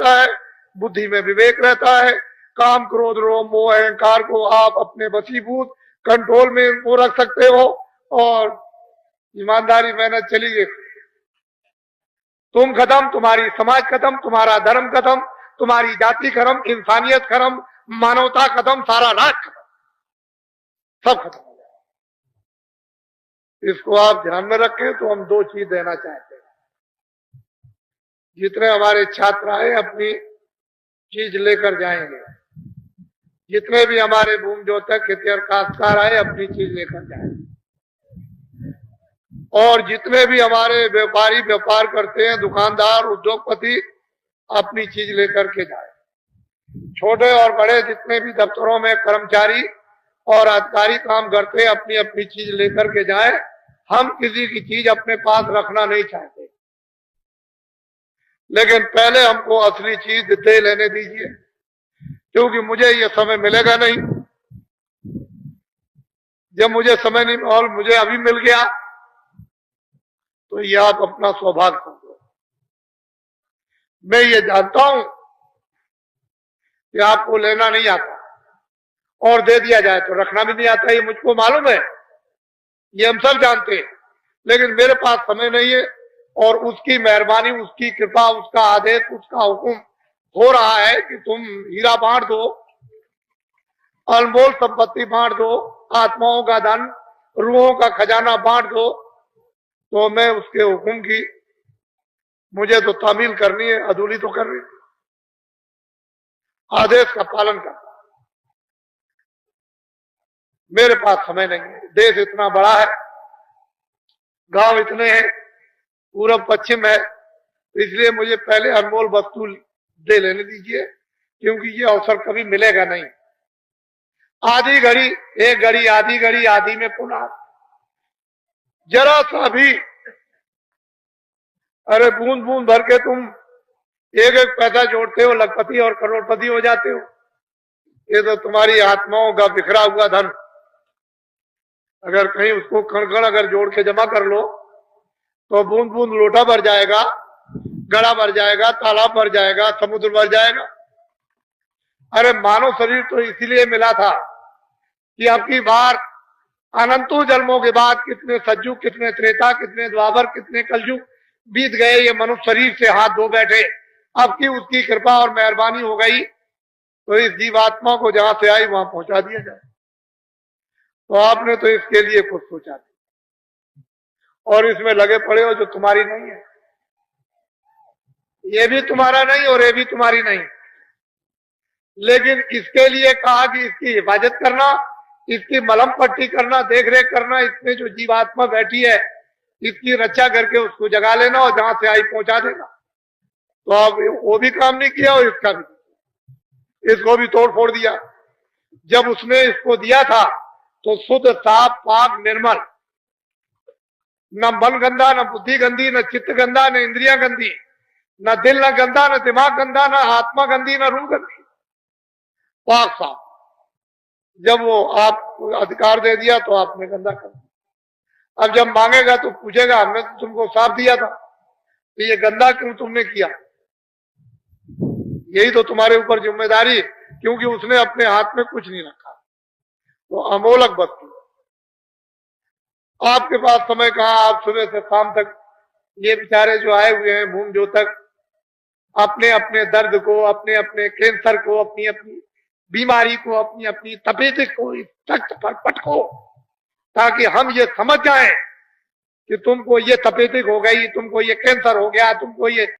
रहता है, बुद्धि में विवेक रहता है। काम क्रोध रोम मोह अहंकार को आप अपने वशीभूत कंट्रोल में वो रख सकते हो और ईमानदारी मेहनत चलिए। तुम खत्म, तुम्हारी समाज खत्म, तुम्हारा धर्म खत्म, तुम्हारी जाति खत्म, इंसानियत खत्म, मानवता खत्म, सारा राज खत्म, सब खत्म हो जाए। इसको आप ध्यान में रखें। तो हम दो चीज देना चाहते हैं। जितने हमारे छात्र आए अपनी चीज लेकर जाएंगे, जितने भी हमारे भूमि जोतक खेती और काश्तकार आए अपनी चीज लेकर जाएंगे, और जितने भी हमारे व्यापारी व्यापार करते हैं, दुकानदार उद्योगपति अपनी चीज लेकर के जाए। छोटे और बड़े जितने भी दफ्तरों में कर्मचारी और अधिकारी काम करते हैं अपनी अपनी चीज लेकर के जाए। हम किसी की चीज अपने पास रखना नहीं चाहते, लेकिन पहले हमको असली चीज दे लेने दीजिए, क्योंकि मुझे ये समय मिलेगा नहीं। जब मुझे समय नहीं और मुझे अभी मिल गया तो ये आप अपना सौभाग्य समझो। मैं ये जानता हूं कि आपको लेना नहीं आता और दे दिया जाए तो रखना भी नहीं आता, ये मुझको मालूम है, ये हम सब जानते हैं। लेकिन मेरे पास समय नहीं है और उसकी मेहरबानी, उसकी कृपा, उसका आदेश, उसका हुक्म हो रहा है कि तुम हीरा बांट दो, अनमोल संपत्ति बांट दो, आत्माओं का धन, रूहों का खजाना बांट दो। तो मैं उसके हुक्म की मुझे तो तामील करनी है, अधूरी तो करनी है, आदेश का पालन करना। मेरे पास समय नहीं है, देश इतना बड़ा है, गांव इतने हैं, पूरब पश्चिम है, इसलिए मुझे पहले अनमोल वस्तु दे लेने दीजिए, क्योंकि ये अवसर कभी मिलेगा नहीं। आधी घड़ी, एक घड़ी, आधी घड़ी, आधी में पुनः जरा सा भी, अरे बूंद बूंद भर के तुम एक एक पैसा जोड़ते हो, लखपति और करोड़पति हो जाते हो। ये तो तुम्हारी आत्माओं का बिखरा हुआ धन, अगर कहीं उसको कण कण अगर जोड़ के जमा कर लो तो बूंद बूंद लोटा भर जाएगा, गड़ा भर जाएगा, तालाब भर जाएगा, समुद्र भर जाएगा। अरे मानव शरीर तो इसीलिए मिला था कि आपकी बार अनंतों जन्मों के बाद कितने सज्जु, कितने त्रेता, कितने द्वापर, कितने कलयुग बीत गए, ये मनुष्य शरीर से हाथ धो बैठे। अब की उसकी कृपा और मेहरबानी हो गई तो इस जीवात्मा को जहां से आई वहां पहुंचा दिया जाए। तो आपने तो इसके लिए कुछ सोचा नहीं और इसमें लगे पड़े हो जो तुम्हारी नहीं है। ये भी तुम्हारा नहीं और ये भी तुम्हारी नहीं, लेकिन इसके लिए कहा कि इसकी हिफाजत करना, इसकी मलहम पट्टी करना, देख रेख करना, इसमें जो जीवात्मा बैठी है इसकी रक्षा करके उसको जगा लेना और जहां से आई पहुंचा देना। तो अब वो भी काम नहीं किया और इसका भी, इसको भी तोड़ फोड़ दिया। जब उसने इसको दिया था तो शुद्ध, साफ, पाक, निर्मल, न मन गंदा, न बुद्धि गंदी, न चित्त गंदा, न इंद्रियां गंदी, न दिल न गंदा, न दिमाग गंदा, न आत्मा गंदी, न रूह गंदी, पाक साफ। जब वो आप अधिकार दे दिया तो आपने गंदा कर दिया। अब जब मांगेगा तो पूछेगा हमने तो तुमको साफ दिया था, तो ये गंदा क्यों तुमने किया? यही तो तुम्हारे ऊपर जिम्मेदारी है, क्योंकि उसने अपने हाथ में कुछ नहीं रखा। तो अमोलक वस्तु आपके पास समय कहाँ, आप सुबह से शाम तक ये बेचारे जो आए हुए हैं भूमि जोतक अपने अपने दर्द को, अपने अपने कैंसर को, अपनी अपनी बीमारी को, अपनी अपनी तपेदिक को इस तख्त पर पटको, ताकि हम ये समझ जाएं कि तुमको ये तपेदिक हो गई, तुमको ये कैंसर हो गया, तुमको ये